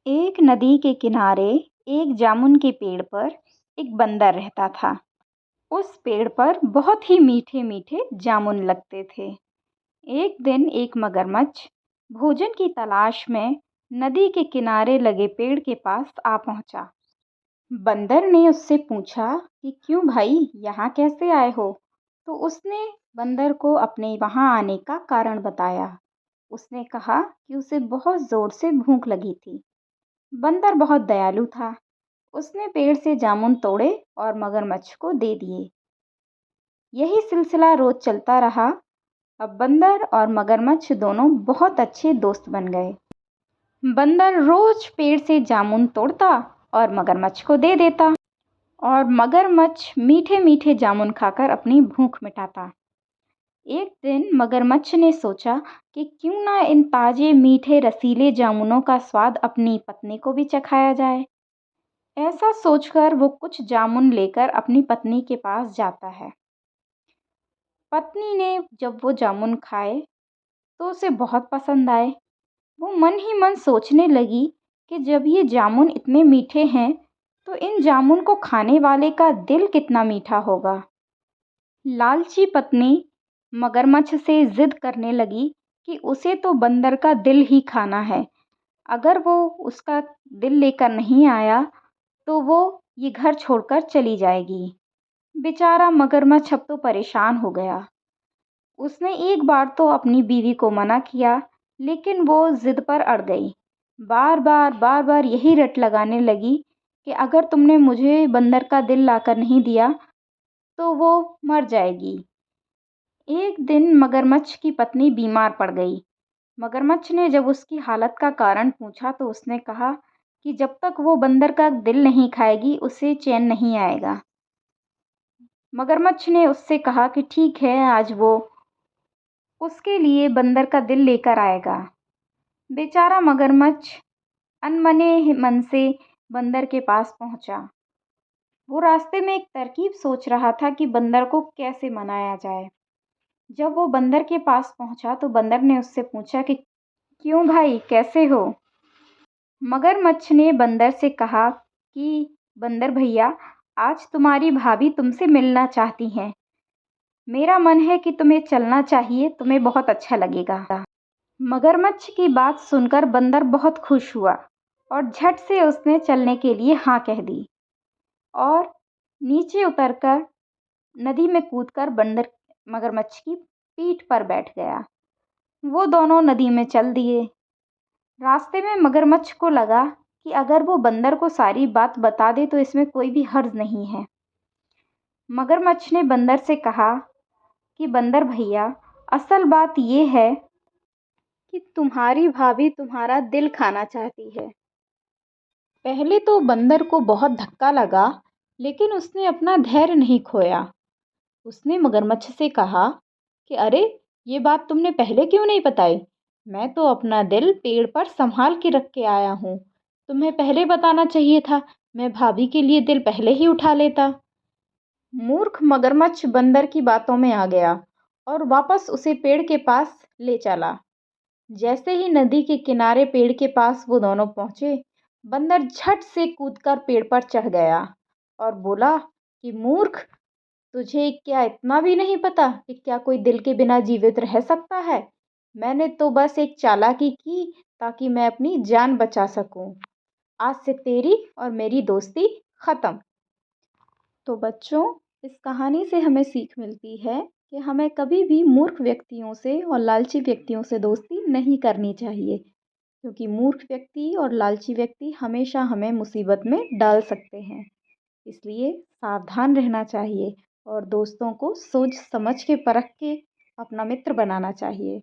एक नदी के किनारे एक जामुन के पेड़ पर एक बंदर रहता था। उस पेड़ पर बहुत ही मीठे मीठे जामुन लगते थे। एक दिन एक मगरमच्छ भोजन की तलाश में नदी के किनारे लगे पेड़ के पास आ पहुंचा। बंदर ने उससे पूछा कि क्यों भाई, यहाँ कैसे आए हो? तो उसने बंदर को अपने वहाँ आने का कारण बताया। उसने कहा कि उसे बहुत जोर से भूख लगी थी। बंदर बहुत दयालु था। उसने पेड़ से जामुन तोड़े और मगरमच्छ को दे दिए। यही सिलसिला रोज चलता रहा। अब बंदर और मगरमच्छ दोनों बहुत अच्छे दोस्त बन गए। बंदर रोज पेड़ से जामुन तोड़ता और मगरमच्छ को दे देता, और मगरमच्छ मीठे मीठे जामुन खाकर अपनी भूख मिटाता। एक दिन मगरमच्छ ने सोचा कि क्यों ना इन ताजे मीठे रसीले जामुनों का स्वाद अपनी पत्नी को भी चखाया जाए। ऐसा सोचकर वो कुछ जामुन लेकर अपनी पत्नी के पास जाता है। पत्नी ने जब वो जामुन खाए तो उसे बहुत पसंद आए। वो मन ही मन सोचने लगी कि जब ये जामुन इतने मीठे हैं तो इन जामुन को खाने वाले का दिल कितना मीठा होगा। लालची पत्नी मगरमच्छ से जिद करने लगी कि उसे तो बंदर का दिल ही खाना है। अगर वो उसका दिल लेकर नहीं आया तो वो ये घर छोड़कर चली जाएगी। बेचारा मगरमच्छ अब तो परेशान हो गया। उसने एक बार तो अपनी बीवी को मना किया, लेकिन वो जिद पर अड़ गई। बार बार यही रट लगाने लगी कि अगर तुमने मुझे बंदर का दिल लाकर नहीं दिया तो वो मर जाएगी। एक दिन मगरमच्छ की पत्नी बीमार पड़ गई। मगरमच्छ ने जब उसकी हालत का कारण पूछा तो उसने कहा कि जब तक वो बंदर का दिल नहीं खाएगी उसे चैन नहीं आएगा। मगरमच्छ ने उससे कहा कि ठीक है, आज वो उसके लिए बंदर का दिल लेकर आएगा। बेचारा मगरमच्छ अनमने मन से बंदर के पास पहुंचा। वो रास्ते में एक तरकीब सोच रहा था कि बंदर को कैसे मनाया जाए। जब वो बंदर के पास पहुंचा तो बंदर ने उससे पूछा कि क्यों भाई, कैसे हो? मगरमच्छ ने बंदर से कहा कि बंदर भैया, आज तुम्हारी भाभी तुमसे मिलना चाहती हैं। मेरा मन है कि तुम्हें चलना चाहिए, तुम्हें बहुत अच्छा लगेगा। मगरमच्छ की बात सुनकर बंदर बहुत खुश हुआ और झट से उसने चलने के लिए हाँ कह दी, और नीचे उतरकर नदी में कूदकर बंदर मगरमच्छ की पीठ पर बैठ गया। वो दोनों नदी में चल दिए। रास्ते में मगरमच्छ को लगा कि अगर वो बंदर को सारी बात बता दे तो इसमें कोई भी हर्ज नहीं है। मगरमच्छ ने बंदर से कहा कि बंदर भैया, असल बात ये है कि तुम्हारी भाभी तुम्हारा दिल खाना चाहती है। पहले तो बंदर को बहुत धक्का लगा, लेकिन उसने अपना धैर्य नहीं खोया। उसने मगरमच्छ से कहा कि अरे, ये बात तुमने पहले क्यों नहीं बताई? मैं तो अपना दिल पेड़ पर संभाल के रख के आया हूँ। तुम्हें पहले बताना चाहिए था, मैं भाभी के लिए दिल पहले ही उठा लेता। मूर्ख मगरमच्छ बंदर की बातों में आ गया और वापस उसे पेड़ के पास ले चला। जैसे ही नदी के किनारे पेड़ के पास वो दोनों पहुंचे, बंदर झट से कूदकर पेड़ पर चढ़ गया और बोला कि मूर्ख, तुझे क्या इतना भी नहीं पता कि क्या कोई दिल के बिना जीवित रह सकता है? मैंने तो बस एक चालाकी की ताकि मैं अपनी जान बचा सकूं। आज से तेरी और मेरी दोस्ती खत्म। तो बच्चों, इस कहानी से हमें सीख मिलती है कि हमें कभी भी मूर्ख व्यक्तियों से और लालची व्यक्तियों से दोस्ती नहीं करनी चाहिए, क्योंकि मूर्ख व्यक्ति और लालची व्यक्ति हमेशा हमें मुसीबत में डाल सकते हैं। इसलिए सावधान रहना चाहिए और दोस्तों को सोच समझ के परख के अपना मित्र बनाना चाहिए।